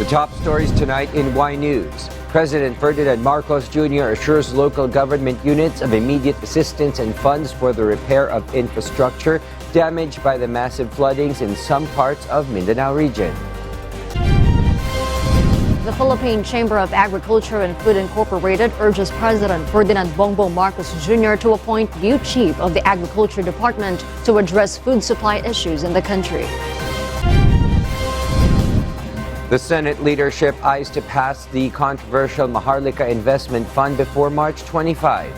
The top stories tonight in Y News. President Ferdinand Marcos Jr. assures local government units of immediate assistance and funds for the repair of infrastructure damaged by the massive floodings in some parts of Mindanao region. The Philippine Chamber of Agriculture and Food Incorporated urges President Ferdinand Bongbong Marcos Jr. to appoint new chief of the Agriculture Department to address food supply issues in the country. The Senate leadership eyes to pass the controversial Maharlika Investment Fund before March 25.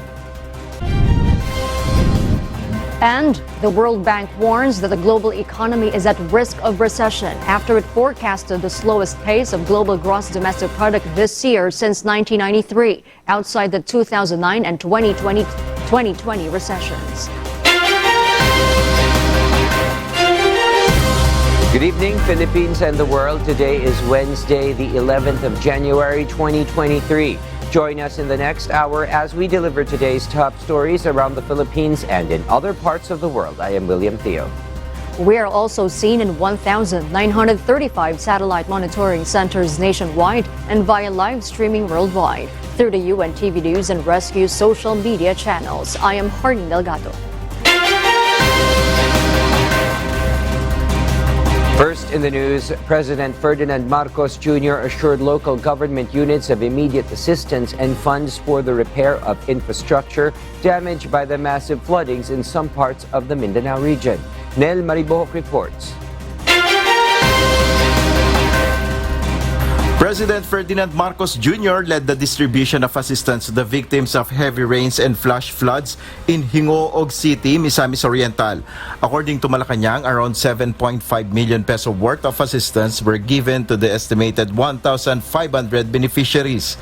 And the World Bank warns that the global economy is at risk of recession after it forecasted the slowest pace of global gross domestic product this year since 1993, outside the 2009 and 2020 recessions. Good evening, Philippines and the world. Today is Wednesday, the 11th of January, 2023. Join us in the next hour as we deliver today's top stories around the Philippines and in other parts of the world. I am William Theo. We are also seen in 1,935 satellite monitoring centers nationwide and via live streaming worldwide through the UNTV News and Rescue social media channels. I am Hardin Delgado. First in the news, President Ferdinand Marcos Jr. assured local government units of immediate assistance and funds for the repair of infrastructure damaged by the massive floodings in some parts of the Mindanao region. Nel Maribohok reports. President Ferdinand Marcos Jr. led the distribution of assistance to the victims of heavy rains and flash floods in Hingoog City, Misamis Oriental. According to Malacanang, around 7.5 million peso worth of assistance were given to the estimated 1,500 beneficiaries.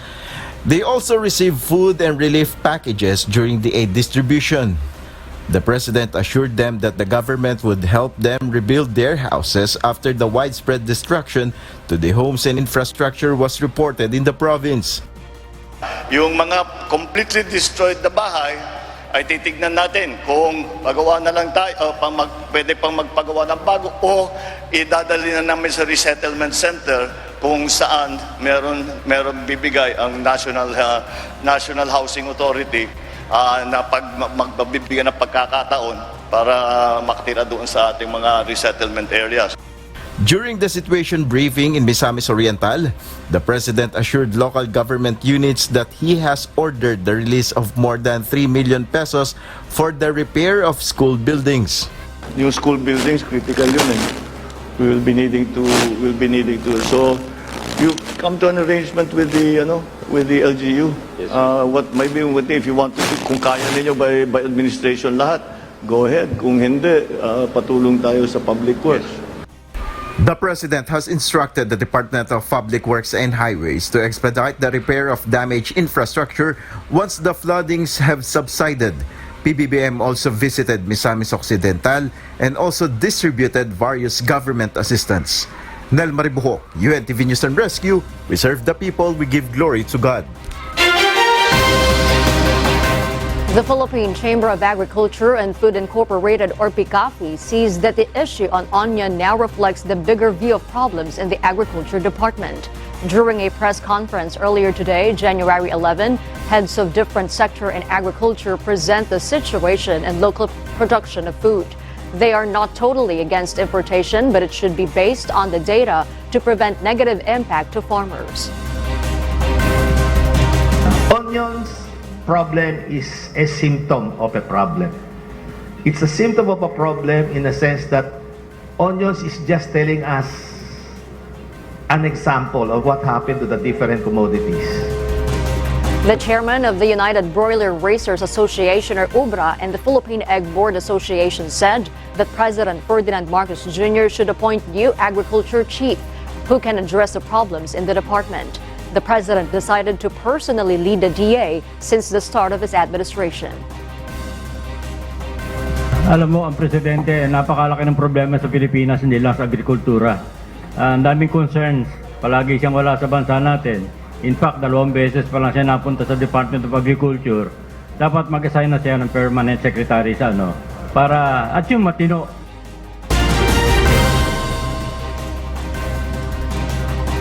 They also received food and relief packages during the aid distribution. The president assured them that the government would help them rebuild their houses after the widespread destruction to the homes and infrastructure was reported in the province. Yung mga completely destroyed na bahay ay titignan natin kung magawa na lang tayo, pwede pang magpagawa ng bago o idadali na namin sa resettlement center kung saan meron bibigay ang National Housing Authority na magbibigyan ng pagkakataon para makatira doon sa ating mga resettlement areas. During the situation briefing in Misamis Oriental, the president assured local government units that he has ordered the release of more than 3 million pesos for the repair of school buildings. Yung school buildings, critical yun eh. We'll be needing to. So, you come to an arrangement with the LGU. Yes, what maybe if you want to, kung kaya ninyo by administration lahat, go ahead. Kung hindi, patulong tayo sa public works. Yes. The president has instructed the Department of Public Works and Highways to expedite the repair of damaged infrastructure once the floodings have subsided. PBBM also visited Misamis Occidental and also distributed various government assistance. Nel Maribohok, UNTV News and Rescue. We serve the people, we give glory to God. The Philippine Chamber of Agriculture and Food Incorporated, or PCAFI, sees that the issue on onion now reflects the bigger view of problems in the Agriculture Department. During a press conference earlier today, January 11, heads of different sector in agriculture present the situation in local production of food. They are not totally against importation, but it should be based on the data to prevent negative impact to farmers. Onions problem is a symptom of a problem. It's a symptom of a problem in the sense that onions is just telling us an example of what happened to the different commodities. The chairman of the United Broiler Raisers Association, or UBRA, and the Philippine Egg Board Association said that President Ferdinand Marcos Jr. should appoint new agriculture chief who can address the problems in the department. The president decided to personally lead the DA since the start of his administration. Alam mo, ang presidente, napakalaki ng problema sa Pilipinas, hindi lang sa agrikultura. Ang daming concerns, palagi siyang wala sa bansa natin. In fact, 2 beses pa lang siya napunta sa Department of Agriculture. Dapat mag-assign na siya ng permanent secretary sa para at yung matino.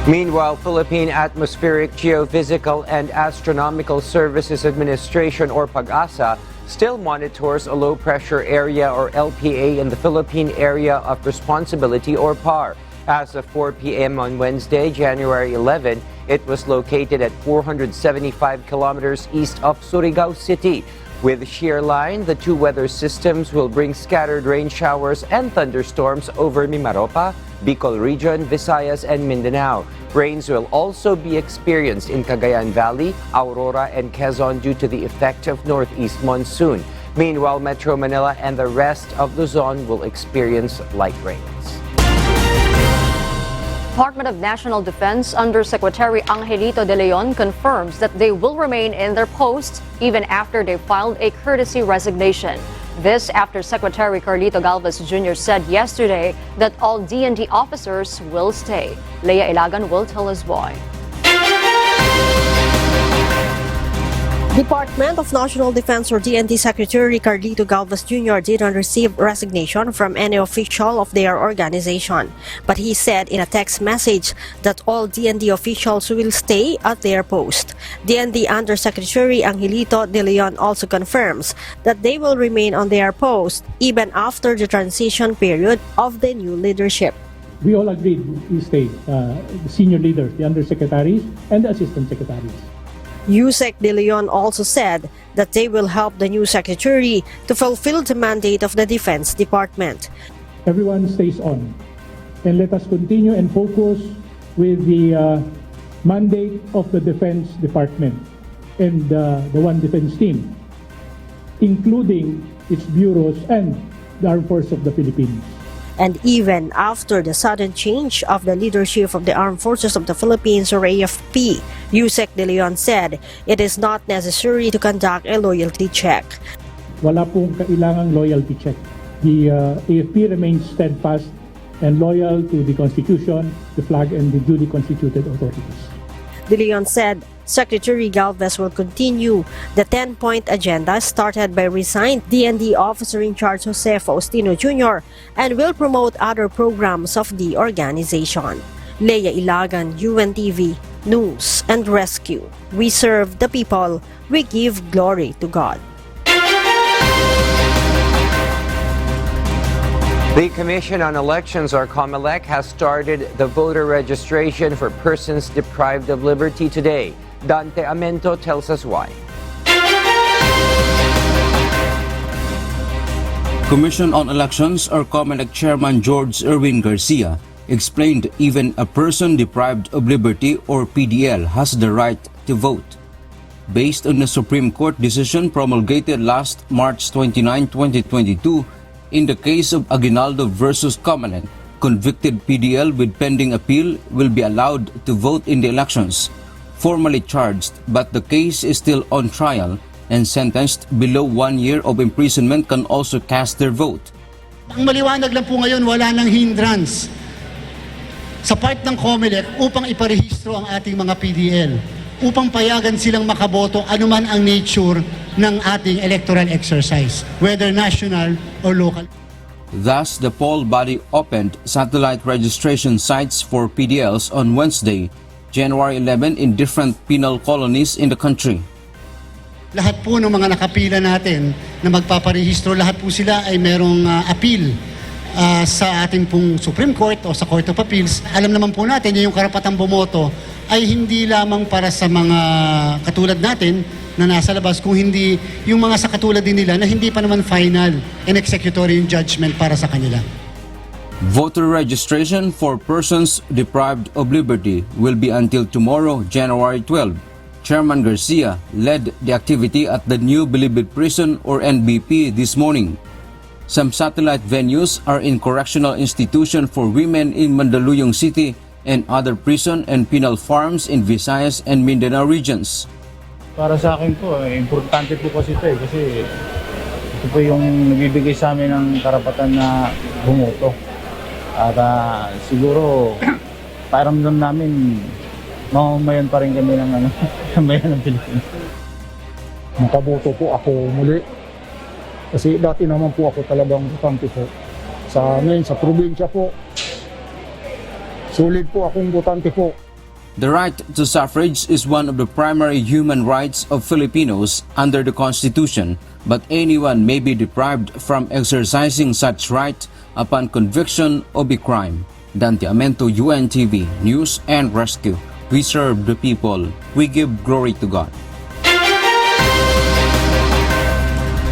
Meanwhile, Philippine Atmospheric, Geophysical and Astronomical Services Administration or PAGASA still monitors a low-pressure area or LPA in the Philippine Area of Responsibility or PAR. As of 4 p.m. on Wednesday, January 11, it was located at 475 kilometers east of Surigao City. With shear line, the two weather systems will bring scattered rain showers and thunderstorms over Mimaropa, Bicol Region, Visayas, and Mindanao. Rains will also be experienced in Cagayan Valley, Aurora, and Quezon due to the effect of northeast monsoon. Meanwhile, Metro Manila and the rest of Luzon will experience light rains. Department of National Defense Undersecretary Angelito De Leon confirms that they will remain in their posts even after they filed a courtesy resignation. This after Secretary Carlito Galvez Jr. said yesterday that all DND officers will stay. Leia Ilagan will tell us why. Department of National Defense or DND Secretary Carlito Galvez Jr. did not receive resignation from any official of their organization, but he said in a text message that all DND officials will stay at their post. DND Undersecretary Angelito De Leon also confirms that they will remain on their post even after the transition period of the new leadership. We all agreed we stay, the senior leaders, the undersecretaries and the assistant secretaries. USEC De Leon also said that they will help the new secretary to fulfill the mandate of the Defense Department. Everyone stays on, and let us continue and focus with the mandate of the Defense Department and the One Defense Team, including its bureaus and the Armed Forces of the Philippines. And even after the sudden change of the leadership of the Armed Forces of the Philippines or AFP, USEC De Leon said it is not necessary to conduct a loyalty check. Wala pong kailangang loyalty check. The AFP remains steadfast and loyal to the Constitution, the flag, and the duly constituted authorities. De Leon said Secretary Galvez will continue the 10-point agenda started by resigned DND officer in charge Jose Faustino Jr. and will promote other programs of the organization. Leia Ilagan, UNTV, News and Rescue. We serve the people. We give glory to God. The Commission on Elections, or COMELEC, has started the voter registration for persons deprived of liberty today. Dante Amento tells us why. Commission on Elections, or COMELEC Chairman George Erwin Garcia, explained even a person deprived of liberty, or PDL, has the right to vote. Based on the Supreme Court decision promulgated last March 29, 2022, in the case of Aguinaldo versus Comelec, convicted PDL with pending appeal will be allowed to vote in the elections. Formally charged, but the case is still on trial, and sentenced below 1 year of imprisonment can also cast their vote. Ang maliwanag lang po ngayon, wala nang hindrance sa part ng COMELEC upang iparehistro ang ating mga PDL, upang payagan silang makaboto anuman ang nature ng ating electoral exercise, whether national or local. Thus, the poll body opened satellite registration sites for PDLs on Wednesday, January 11, in different penal colonies in the country. Lahat po ng mga nakapila natin na magpaparehistro, lahat po sila ay merong appeal sa ating pong Supreme Court o sa Court of Appeals. Alam naman po natin yung karapatang bumoto ay hindi lamang para sa mga katulad natin na nasa labas, kung hindi yung mga sa katulad din nila na hindi pa naman final and executory yung judgment para sa kanila. Voter registration for persons deprived of liberty will be until tomorrow, January 12. Chairman Garcia led the activity at the New Bilibid Prison or NBP this morning. Some satellite venues are in correctional institution for women in Mandaluyong City and other prison and penal farms in Visayas and Mindanao regions. Para sa akin po, importante po kasi ito kasi ito po yung nagbibigay sa amin ng karapatan na bumoto. At siguro, pakiramdam namin, mamamayan pa rin kami ng mamamayan ng Pilipinas. Makaboto po ako muli. Kasi dati naman po ako talagang botante po. Sa probinsya po, sulit po akong botante po. The right to suffrage is one of the primary human rights of Filipinos under the Constitution, but anyone may be deprived from exercising such right upon conviction of a crime. Dante Amento, UNTV, News and Rescue. We serve the people. We give glory to God.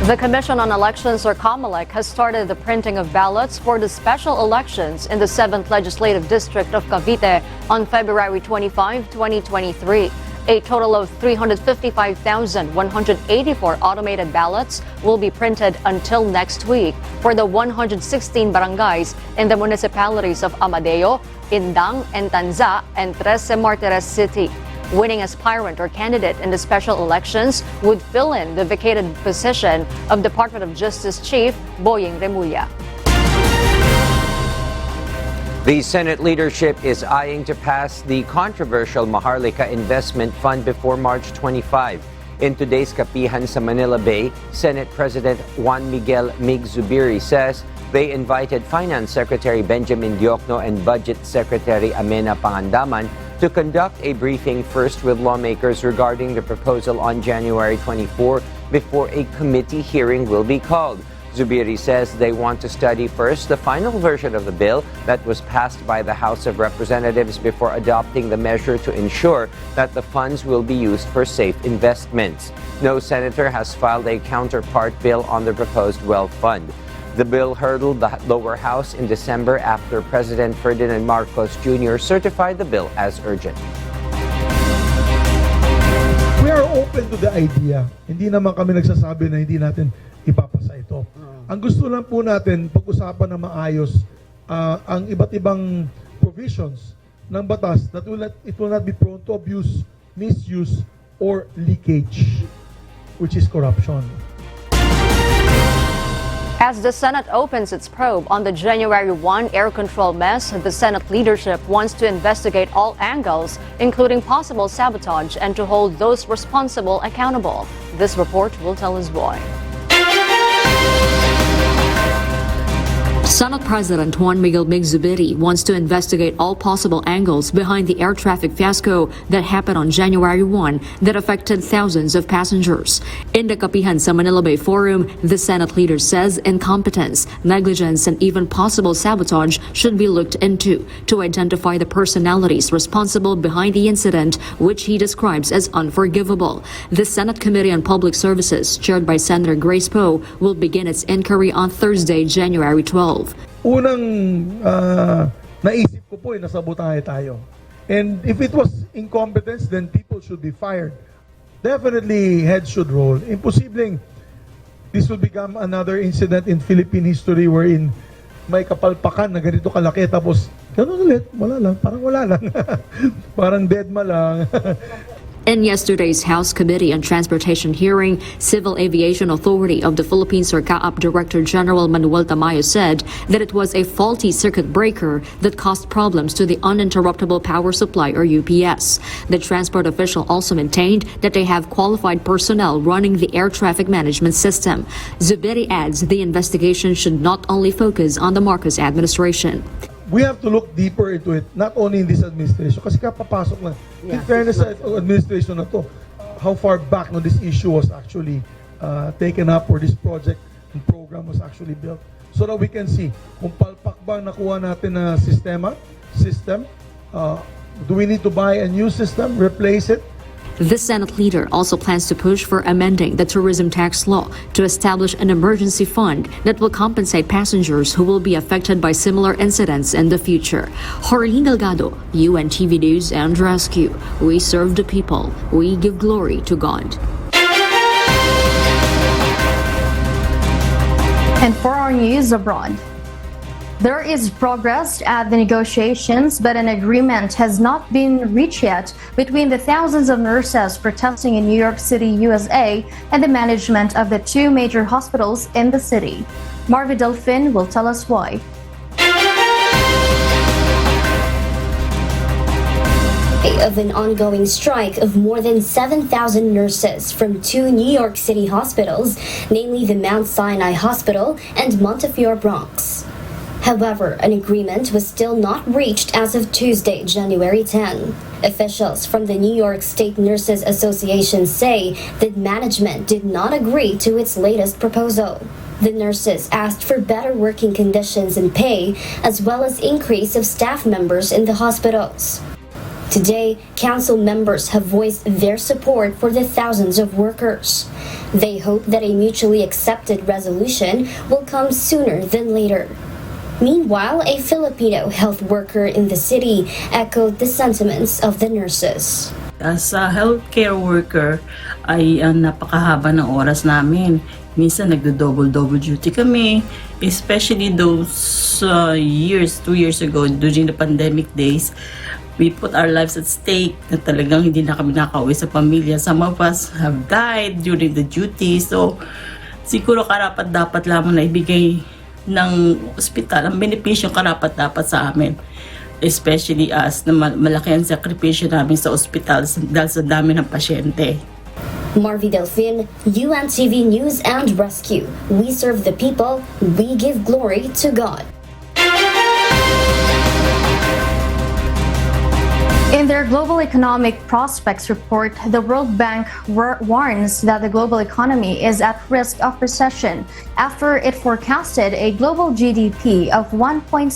The Commission on Elections, or COMELEC, has started the printing of ballots for the special elections in the 7th Legislative District of Cavite on February 25, 2023. A total of 355,184 automated ballots will be printed until next week for the 116 barangays in the municipalities of Amadeo, Indang, and Tanza, and Trece Martires City. Winning aspirant or candidate in the special elections would fill in the vacated position of Department of Justice Chief Boying Remulla. The Senate leadership is eyeing to pass the controversial Maharlika Investment Fund before March 25. In today's kapihan sa Manila Bay, Senate President Juan Miguel Mig Zubiri says they invited Finance Secretary Benjamin Diokno and Budget Secretary Amena Pangandaman to conduct a briefing first with lawmakers regarding the proposal on January 24 before a committee hearing will be called. Zubiri says they want to study first the final version of the bill that was passed by the House of Representatives before adopting the measure to ensure that the funds will be used for safe investments. No senator has filed a counterpart bill on the proposed wealth fund. The bill hurdled the lower house in December after President Ferdinand Marcos Jr. certified the bill as urgent. We are open to the idea. Hindi naman kami nagsasabi na hindi natin ipapasa ito. Ang gusto lang po natin, pag-usapan na maayos ang iba't ibang provisions ng batas that it will not be prone to abuse, misuse, or leakage, which is corruption. As the Senate opens its probe on the January 1 air control mess, the Senate leadership wants to investigate all angles, including possible sabotage, and to hold those responsible accountable. This report will tell us why. Senate President Juan Miguel Mig Zubiri wants to investigate all possible angles behind the air traffic fiasco that happened on January 1 that affected thousands of passengers. In the Kapihan sa Manila Bay Forum, the Senate leader says incompetence, negligence, and even possible sabotage should be looked into to identify the personalities responsible behind the incident, which he describes as unforgivable. The Senate Committee on Public Services, chaired by Senator Grace Poe, will begin its inquiry on Thursday, January 12. Unang naisip ko po nasabotahe tayo. And if it was incompetence, then people should be fired. Definitely heads should roll. Imposibleng this will become another incident in Philippine history wherein may kapalpakan na ganito kalaki tapos ganun ulit, wala lang, parang wala lang. Parang deadma lang. In yesterday's House Committee on Transportation hearing, Civil Aviation Authority of the Philippines or CAAP Director General Manuel Tamayo said that it was a faulty circuit breaker that caused problems to the uninterruptible power supply or UPS. The transport official also maintained that they have qualified personnel running the air traffic management system. Zubiri adds the investigation should not only focus on the Marcos administration. We have to look deeper into it, not only in this administration, kasi kapapasok lang. In fairness sa administration na to, how far back this issue was actually taken up or this project and program was actually built. So that we can see kung palpak ba nakuha natin na system, do we need to buy a new system, replace it? The Senate leader also plans to push for amending the tourism tax law to establish an emergency fund that will compensate passengers who will be affected by similar incidents in the future. Jorlene Delgado, UNTV News and Rescue. We serve the people. We give glory to God. And for our news abroad, there is progress at the negotiations, but an agreement has not been reached yet between the thousands of nurses protesting in New York City, USA, and the management of the two major hospitals in the city. Marvin Delfin will tell us why. Of an ongoing strike of more than 7,000 nurses from two New York City hospitals, namely the Mount Sinai Hospital and Montefiore Bronx. However, an agreement was still not reached as of Tuesday, January 10. Officials from the New York State Nurses Association say that management did not agree to its latest proposal. The nurses asked for better working conditions and pay, as well as increase of staff members in the hospitals. Today, council members have voiced their support for the thousands of workers. They hope that a mutually accepted resolution will come sooner than later. Meanwhile, a Filipino health worker in the city echoed the sentiments of the nurses. As a healthcare worker, ay napakahaba ng oras namin. Minsan nagdo-double duty kami, especially those 2 years ago during the pandemic days. We put our lives at stake na talagang hindi na kami nakauwi sa pamilya. Some of us have died during the duty. So, siguro karapat-dapat lamang na ibigay ng ospital ang benepisyo karapat-dapat sa amin. Especially as na malaki ang sakripisyo namin sa ospital dahil sa dami ng pasyente. Marvy Delfin, UNTV News and Rescue. We serve the people, we give glory to God. In their Global Economic Prospects report, the World Bank warns that the global economy is at risk of recession after it forecasted a global GDP of 1.7%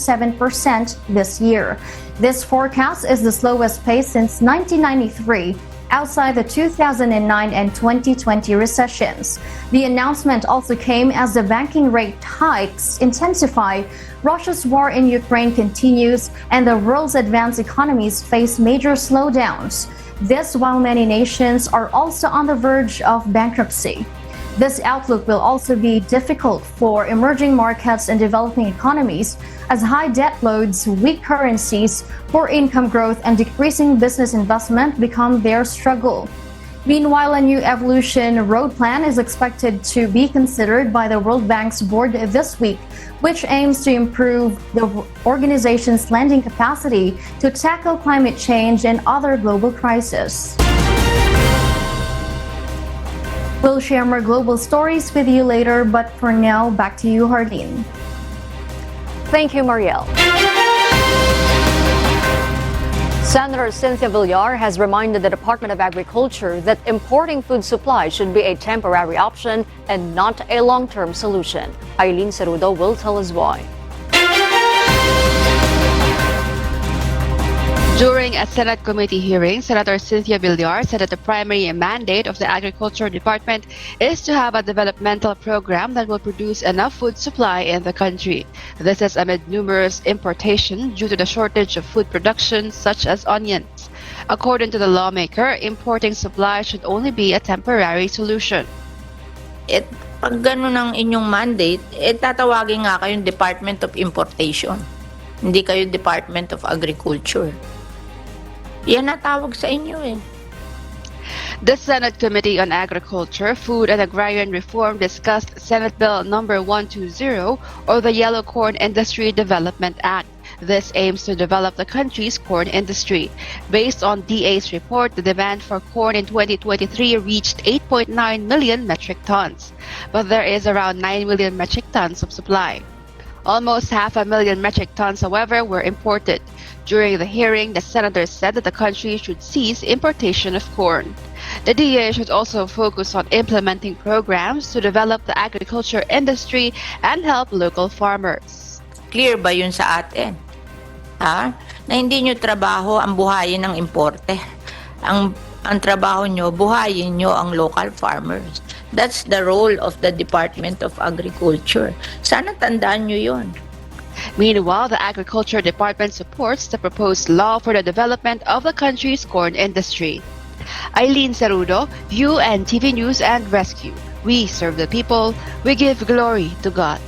this year. This forecast is the slowest pace since 1993, outside the 2009 and 2020 recessions. The announcement also came as the banking rate hikes intensify, Russia's war in Ukraine continues, and the world's advanced economies face major slowdowns. This while many nations are also on the verge of bankruptcy. This outlook will also be difficult for emerging markets and developing economies as high debt loads, weak currencies, poor income growth, and decreasing business investment become their struggle. Meanwhile, a new evolution road plan is expected to be considered by the World Bank's board this week, which aims to improve the organization's lending capacity to tackle climate change and other global crises. We'll share more global stories with you later, but for now, back to you, Harleen. Thank you, Marielle. Senator Cynthia Villar has reminded the Department of Agriculture that importing food supply should be a temporary option and not a long-term solution. Eileen Cerudo will tell us why. During a Senate committee hearing, Senator Cynthia Villar said that the primary mandate of the Agriculture Department is to have a developmental program that will produce enough food supply in the country. This is amid numerous importation due to the shortage of food production, such as onions. According to the lawmaker, importing supply should only be a temporary solution. Pag gano'n ang inyong mandate, tatawagin nga kayong Department of Importation. Hindi kayo Department of Agriculture. Yan natawag sa inyo eh. The Senate Committee on Agriculture, Food and Agrarian Reform discussed Senate Bill number 120, or the Yellow Corn Industry Development Act. This aims to develop the country's corn industry. Based on DA's report, the demand for corn in 2023 reached 8.9 million metric tons, but there is around 9 million metric tons of supply. Almost 500,000 metric tons, however, were imported. During the hearing, the senators said that the country should cease importation of corn. The DA should also focus on implementing programs to develop the agriculture industry and help local farmers. Clear ba yun sa atin? Ha? Na hindi nyo trabaho ang buhayin ng importe. Ang trabaho nyo, buhayin nyo ang local farmers. That's the role of the Department of Agriculture. Sana tandaan nyo yun. Meanwhile, the Agriculture Department supports the proposed law for the development of the country's corn industry. Eileen Cerudo, UNTV News and Rescue. We serve the people, we give glory to God.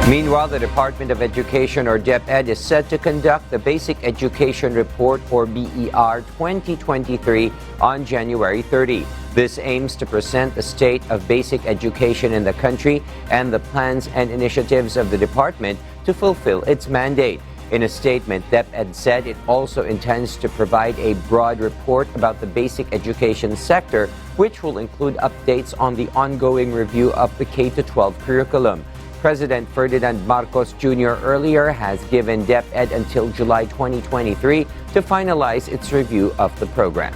Meanwhile, the Department of Education, or DepEd, is set to conduct the Basic Education Report, or BER, 2023 on January 30. This aims to present the state of basic education in the country and the plans and initiatives of the department to fulfill its mandate. In a statement, DepEd said it also intends to provide a broad report about the basic education sector, which will include updates on the ongoing review of the K-12 curriculum. President Ferdinand Marcos Jr. earlier has given DepEd until July 2023 to finalize its review of the program.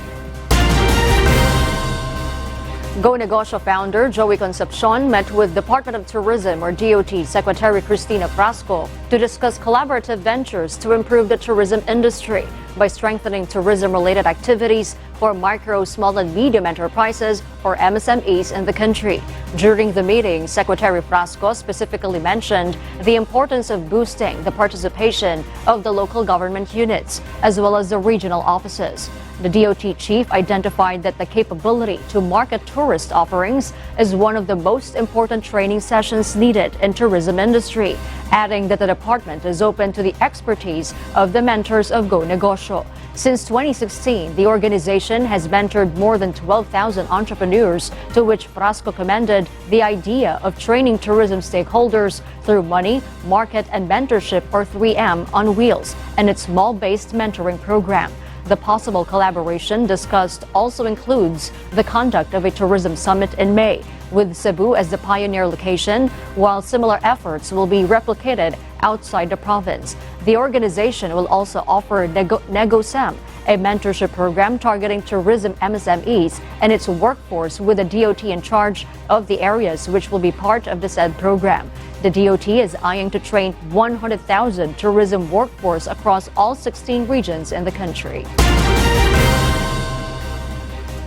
Go Negosyo founder Joey Concepcion met with Department of Tourism or DOT Secretary Cristina Frasco to discuss collaborative ventures to improve the tourism industry by strengthening tourism-related activities for micro, small and medium enterprises or MSMEs in the country. During the meeting, Secretary Frasco specifically mentioned the importance of boosting the participation of the local government units as well as the regional offices. The DOT chief identified that the capability to market tourist offerings is one of the most important training sessions needed in tourism industry, adding that the department is open to the expertise of the mentors of Go Negosyo. Since 2016, the organization has mentored more than 12,000 entrepreneurs, to which Frasco commended the idea of training tourism stakeholders through money, market, and mentorship or 3M on wheels and its mall-based mentoring program. The possible collaboration discussed also includes the conduct of a tourism summit in May, with Cebu as the pioneer location, while similar efforts will be replicated outside the province. The organization will also offer NegoSem, a mentorship program targeting tourism MSMEs and its workforce, with the DOT in charge of the areas which will be part of the said program. The DOT is eyeing to train 100,000 tourism workforce across all 16 regions in the country.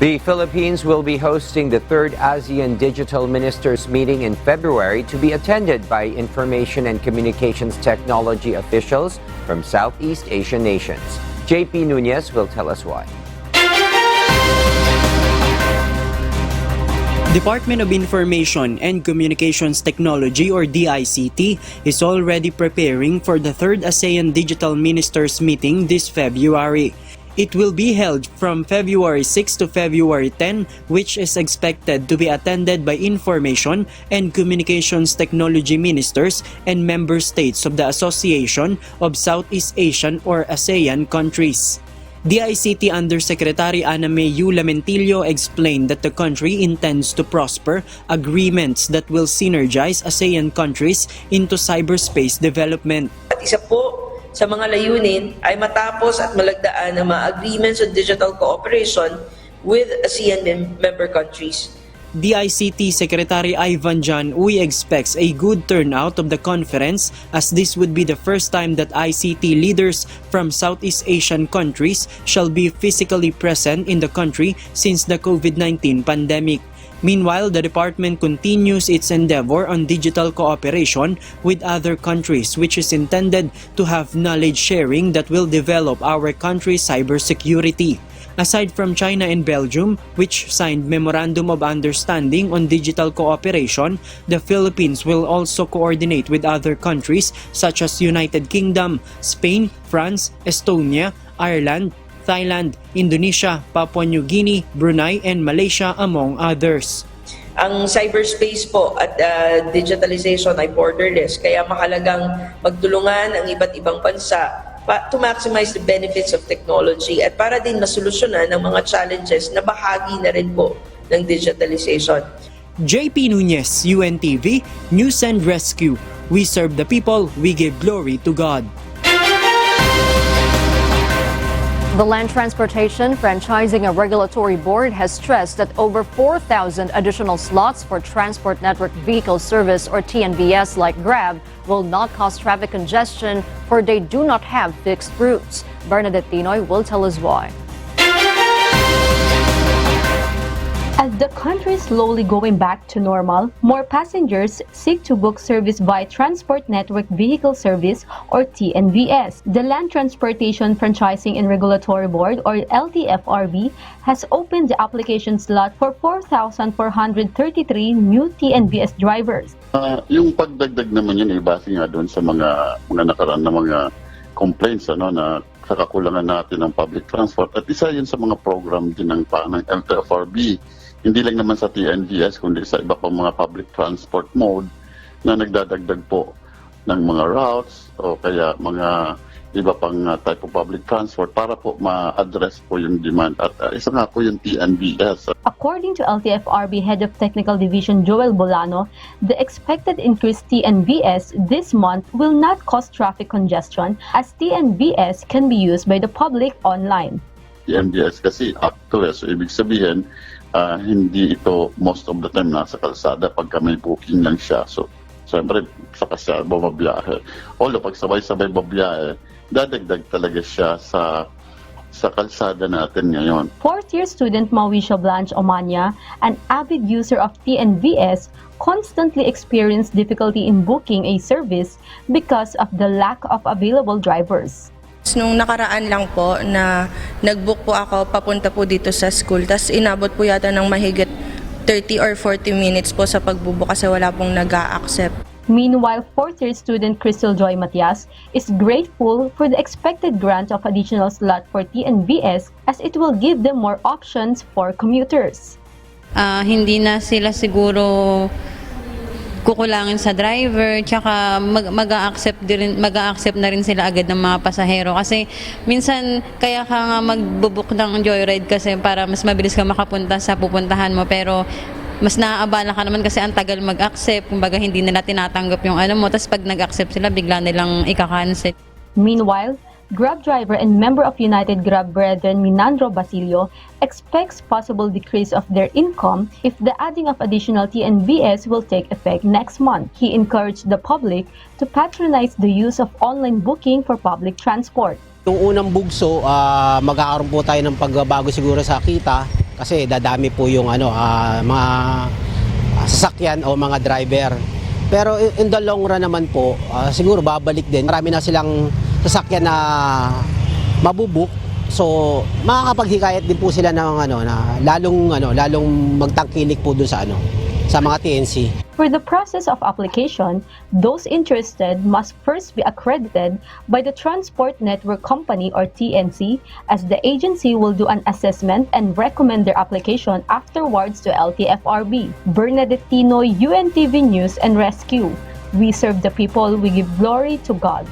The Philippines will be hosting the third ASEAN Digital Ministers meeting in February to be attended by information and communications technology officials from Southeast Asian nations. JP Nunez will tell us why. Department of Information and Communications Technology or DICT is already preparing for the third ASEAN Digital Ministers meeting this February. It will be held from February 6 to February 10, which is expected to be attended by information and communications technology ministers and member states of the Association of Southeast Asian or ASEAN countries. DICT Undersecretary Ana May Lamentillo explained that the country intends to prosper agreements that will synergize ASEAN countries into cyberspace development. At isa po sa mga layunin ay matapos at malagdaan ang mga agreements on digital cooperation with ASEAN member countries. DICT Secretary Ivan John Uy expects a good turnout of the conference, as this would be the first time that ICT leaders from Southeast Asian countries shall be physically present in the country since the COVID-19 pandemic. Meanwhile, the department continues its endeavor on digital cooperation with other countries, which is intended to have knowledge sharing that will develop our country's cybersecurity. Aside from China and Belgium, which signed Memorandum of Understanding on Digital Cooperation, the Philippines will also coordinate with other countries such as United Kingdom, Spain, France, Estonia, Ireland, Thailand, Indonesia, Papua New Guinea, Brunei, and Malaysia, among others. Ang cyberspace po at digitalization ay borderless, kaya mahalagang magtulungan ang iba't ibang bansa to maximize the benefits of technology at para din masolusyonan ang mga challenges na bahagi na rin po ng digitalization. JP Nunez, UNTV, News and Rescue. We serve the people, we give glory to God. The Land Transportation Franchising and Regulatory Board has stressed that over 4,000 additional slots for Transport Network Vehicle Service or TNVS like Grab will not cause traffic congestion, for they do not have fixed routes. Bernadette Tinoy will tell us why. As the country is slowly going back to normal, more passengers seek to book service by Transport Network Vehicle Service or TNVS. The Land Transportation Franchising and Regulatory Board or LTFRB has opened the application slot for 4,433 new TNVS drivers. Yung pagdagdag naman yun ay base nga doon sa mga nakaraan na mga complaints na sa kakulangan natin ng public transport, at isa yun sa mga program din ng LTFRB. Hindi lang naman sa TNVS kundi sa iba pang mga public transport mode na nagdadagdag po mga routes o kaya mga iba pang type of public transport para po ma-address po yung demand. At isa nga po yung TNVS. According to LTFRB Head of Technical Division Joel Bolano, the expected increased TNVS this month will not cause traffic congestion as TNVS can be used by the public online. TNVS kasi active, so ibig sabihin, hindi ito most of the time nasa kalsada pagka may booking lang siya. So, siyempre, saka siya bumabiyahe. Although, pag sabay-sabay babiyahe, dadagdag talaga siya sa kalsada natin ngayon. Fourth-year student Mauricio Blanche Omania, an avid user of TNVS, constantly experienced difficulty in booking a service because of the lack of available drivers. Nung nakaraan lang po na nag-book po ako papunta po dito sa school, tas inabot po yata ng mahigit 30 or 40 minutes po sa pagbubook kasi wala pong nag-a-accept. Meanwhile, fourth-year student Crystal Joy Matias is grateful for the expected grant of additional slot for TNVS as it will give them more options for commuters. Hindi na sila siguro kukulangin sa driver, tsaka mag-a-accept na rin sila agad ng mga pasahero kasi minsan kaya ka nga magbubook ng joyride kasi para mas mabilis ka makapunta sa pupuntahan mo, pero mas naaabala ka naman kasi ang tagal mag-accept, kumbaga hindi nila tinatanggap yung mo, tapos pag nag-accept sila, bigla nilang ika-cancel. Meanwhile, Grab driver and member of United Grab Brethren Minandro Basilio expects possible decrease of their income if the adding of additional TNVS will take effect next month. He encouraged the public to patronize the use of online booking for public transport. Yung unang bugso, magkakaroon po tayo ng pagbabago siguro sa kita kasi dadami po yung mga sasakyan o mga driver. Pero in the long run naman po, siguro babalik din. Marami na silang sasakyan na mabubuk. So, makakapaghikayat din po sila ng lalong magtangkilik po dun sa mga TNC. For the process of application, those interested must first be accredited by the Transport Network Company or TNC, as the agency will do an assessment and recommend their application afterwards to LTFRB. Bernadette Tino, UNTV News and Rescue. We serve the people, we give glory to God.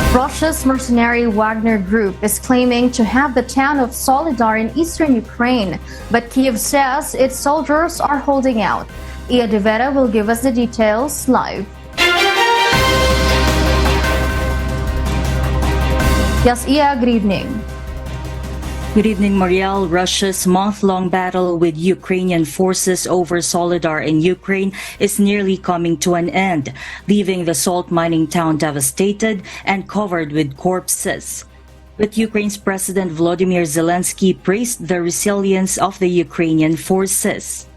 Russia's mercenary Wagner Group is claiming to have the town of Solidar in eastern Ukraine, but Kyiv says its soldiers are holding out. Ia De Vera will give us the details live. Yes, Ia, good evening. Good evening, Marielle. Russia's month-long battle with Ukrainian forces over Solidar in Ukraine is nearly coming to an end, leaving the salt mining town devastated and covered with corpses. But Ukraine's President Volodymyr Zelensky praised the resilience of the Ukrainian forces.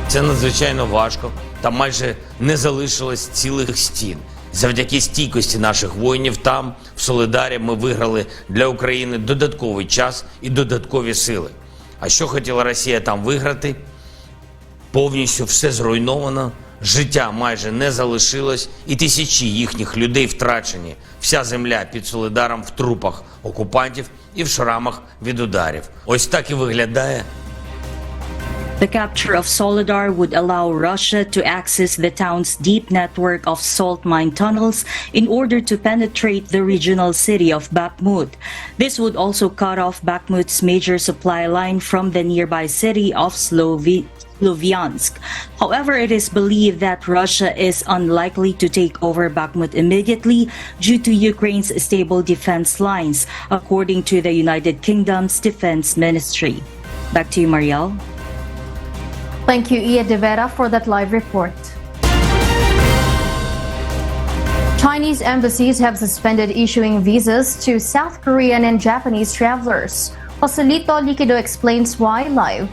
Це надзвичайно важко, та майже не залишилось цілих стін. Завдяки стійкості наших воїнів там, в Солидарі, ми виграли для України додатковий час і додаткові сили. А що хотіла Росія там виграти? Повністю все зруйновано, життя майже не залишилось і тисячі їхніх людей втрачені. Вся земля під Солидаром в трупах окупантів і в шрамах від ударів. Ось так і виглядає. The capture of Solidar would allow Russia to access the town's deep network of salt mine tunnels in order to penetrate the regional city of Bakhmut. This would also cut off Bakhmut's major supply line from the nearby city of Sloviansk. However, it is believed that Russia is unlikely to take over Bakhmut immediately due to Ukraine's stable defense lines, according to the United Kingdom's Defense Ministry. Back to you, Marielle. Thank you, Ia De Vera, for that live report. Chinese embassies have suspended issuing visas to South Korean and Japanese travelers. Joselito Liquido explains why live.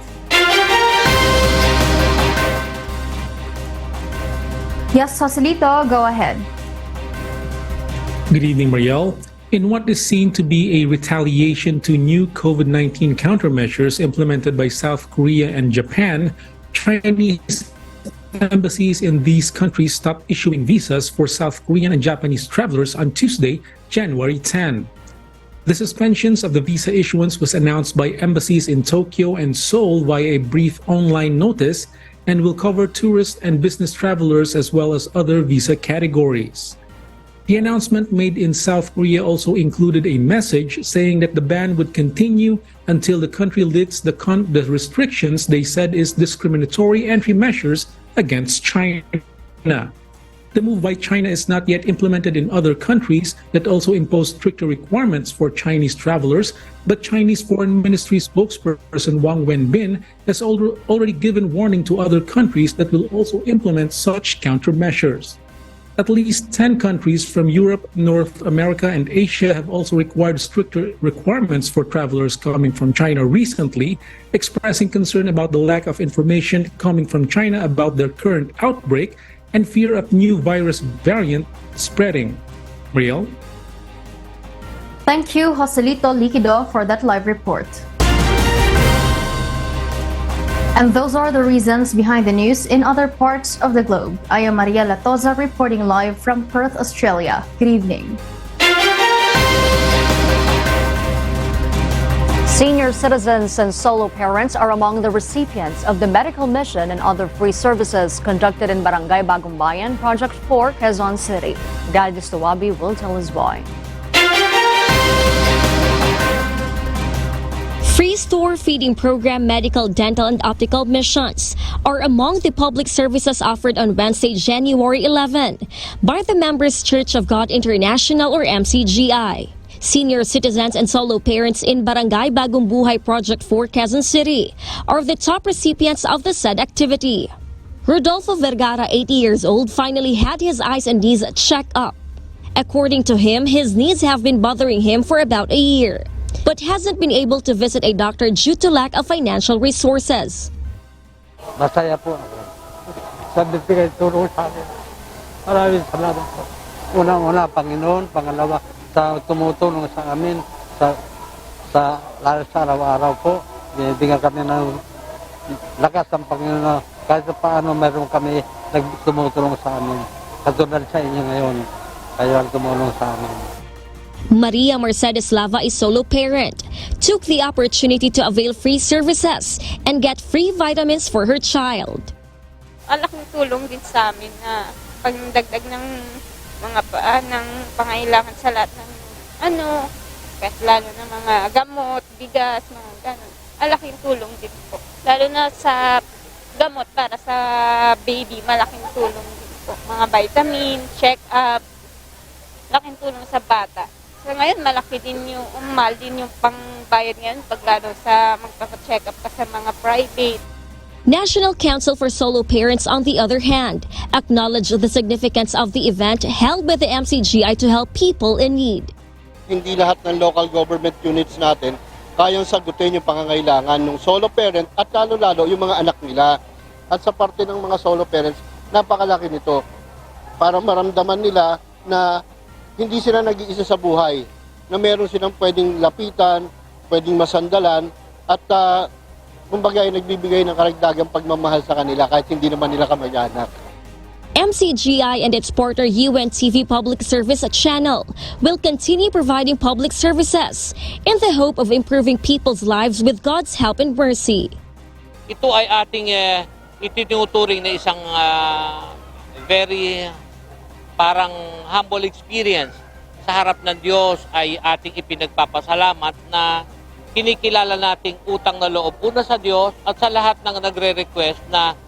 Yes, Joselito, go ahead. Good evening, Marielle. In what is seen to be a retaliation to new COVID-19 countermeasures implemented by South Korea and Japan, Chinese embassies in these countries stopped issuing visas for South Korean and Japanese travelers on Tuesday, January 10. The suspensions of the visa issuance was announced by embassies in Tokyo and Seoul via a brief online notice and will cover tourist and business travelers as well as other visa categories. The announcement made in South Korea also included a message saying that the ban would continue until the country lifts the restrictions they said is discriminatory entry measures against China. The move by China is not yet implemented in other countries that also impose stricter requirements for Chinese travelers, but Chinese Foreign Ministry spokesperson Wang Wenbin has already given warning to other countries that will also implement such countermeasures. At least 10 countries from Europe, North America, and Asia have also required stricter requirements for travelers coming from China recently, expressing concern about the lack of information coming from China about their current outbreak and fear of new virus variant spreading. Riel? Thank you, Joselito Liquido, for that live report. And those are the reasons behind the news in other parts of the globe. I am Maria Latoza reporting live from Perth, Australia. Good evening. Senior citizens and solo parents are among the recipients of the medical mission and other free services conducted in Barangay Bagong Bayan, Project 4, Quezon City. Gladys Tawabi will tell us why. Free store feeding program, medical, dental, and optical missions are among the public services offered on Wednesday, January 11 by the Members Church of God International or MCGI. Senior citizens and solo parents in Barangay Bagong Buhay Project 4, Quezon City are the top recipients of the said activity. Rodolfo Vergara, 80 years old, finally had his eyes and knees checked up. According to him, his knees have been bothering him for about a year, but hasn't been able to visit a doctor due to lack of financial resources. Masaya po ako. Sabi pinay tulong sa akin. Maraming salamat po. Una-una, Panginoon. Pangalawa, sa tumutulong sa amin. Lalo sa araw-araw po. Binibigyan kami ng lakas ang Panginoon. Kahit paano meron kami tumutulong sa amin. Katulad sa inyo ngayon. Kayo ang tumulong sa amin. Maria Mercedes Lava, a solo parent, took the opportunity to avail free services and get free vitamins for her child. Malaking tulong din sa amin na pagdagdag ng mga ng pangailangan sa lahat ng kahit lalo na mga gamot, bigas, mga ganun. Malaking tulong din po. Lalo na sa gamot para sa baby, malaking tulong din po. Mga vitamin, check-up, malaking tulong sa bata. So ngayon, malaki din yung mahal din yung pangbayad ngayon pag lalo sa magpapacheck up ka sa mga private. National Council for Solo Parents, on the other hand, acknowledged the significance of the event held by the MCGI to help people in need. Hindi lahat ng local government units natin kayang sagutin yung pangangailangan ng solo parent at lalo-lalo yung mga anak nila. At sa parte ng mga solo parents, napakalaki nito para maramdaman nila na hindi sila nag-iisa sa buhay, na meron silang pwedeng lapitan, pwedeng masandalan, at kumbaga ay nagbibigay ng karagdagang pagmamahal sa kanila kahit hindi naman nila kamag-anak. MCGI and its partner UNTV Public Service Channel will continue providing public services in the hope of improving people's lives with God's help and mercy. Ito ay ating itinuturing na isang very parang humble experience sa harap ng Diyos. Ay ating ipinagpapasalamat na kinikilala nating utang na loob una sa Diyos at sa lahat ng nagre-request na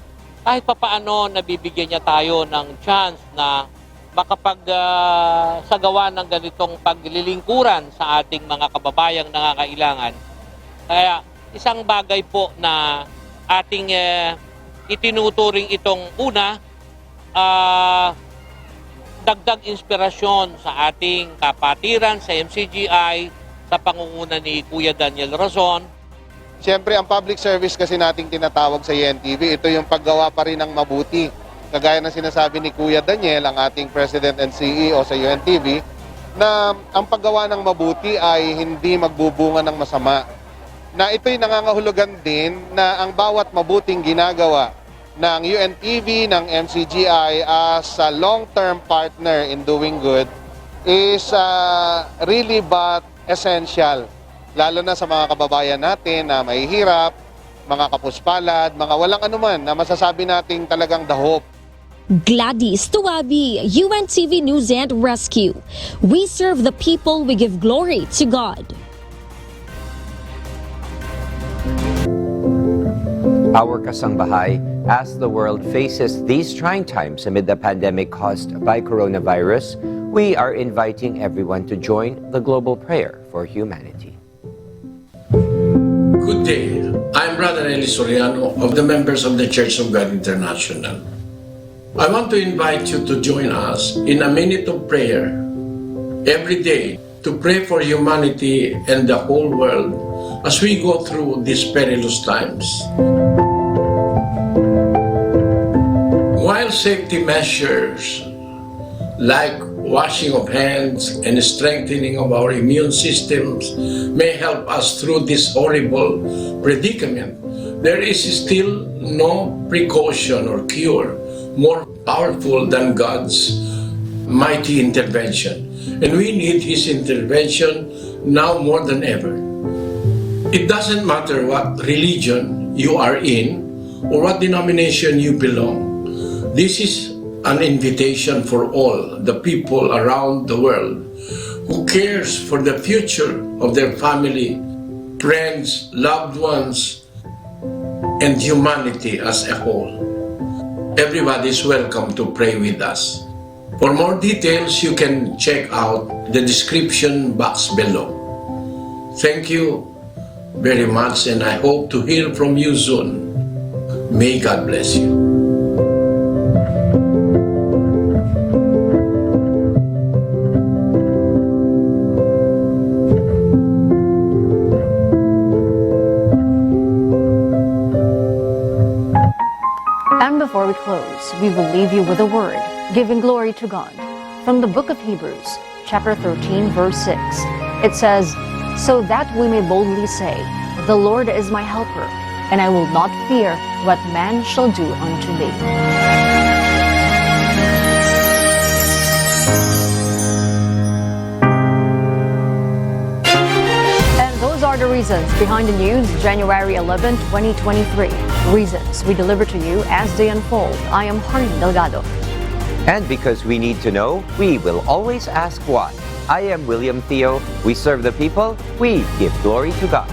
kahit papaano nabibigyan niya tayo ng chance na makapagsagawa ng ganitong paglilingkuran sa ating mga kababayang nangangailangan. Kaya isang bagay po na ating itinuturing itong una, dagdag inspirasyon sa ating kapatiran sa MCGI sa pangunguna ni Kuya Daniel Razon. Siyempre, ang public service kasi nating tinatawag sa UNTV, ito yung paggawa pa rin ng mabuti. Kagaya ng sinasabi ni Kuya Daniel, ang ating President and CEO sa UNTV, na ang paggawa ng mabuti ay hindi magbubunga ng masama. Na ito'y nangangahulugan din na ang bawat mabuting ginagawa ng UNTV, ng MCGI as a long-term partner in doing good is really but essential. Lalo na sa mga kababayan natin na mahihirap, mga kapuspalad, mga walang anuman na masasabi nating talagang the hope. Gladys Tuwabi, UNTV News and Rescue. We serve the people, we give glory to God. Our Kasangbahay, as the world faces these trying times amid the pandemic caused by coronavirus, we are inviting everyone to join the global prayer for humanity. Good day. I'm Brother Eli Soriano of the members of the Church of God International. I want to invite you to join us in a minute of prayer every day to pray for humanity and the whole world as we go through these perilous times. While safety measures like washing of hands and strengthening of our immune systems may help us through this horrible predicament, there is still no precaution or cure more powerful than God's mighty intervention. And we need His intervention now more than ever. It doesn't matter what religion you are in or what denomination you belong. This is an invitation for all the people around the world who cares for the future of their family, friends, loved ones, and humanity as a whole. Everybody is welcome to pray with us. For more details, you can check out the description box below. Thank you very much, and I hope to hear from you soon. May God bless you. And before we close, we will leave you with a word, giving glory to God. From the book of Hebrews, chapter 13, verse 6, it says, "So that we may boldly say, the Lord is my helper, and I will not fear what man shall do unto me." And those are the reasons behind the news, January 11, 2023. Reasons we deliver to you as they unfold. I am Harin Delgado. And because we need to know, we will always ask why. I am William Theo. We serve the people. We give glory to God.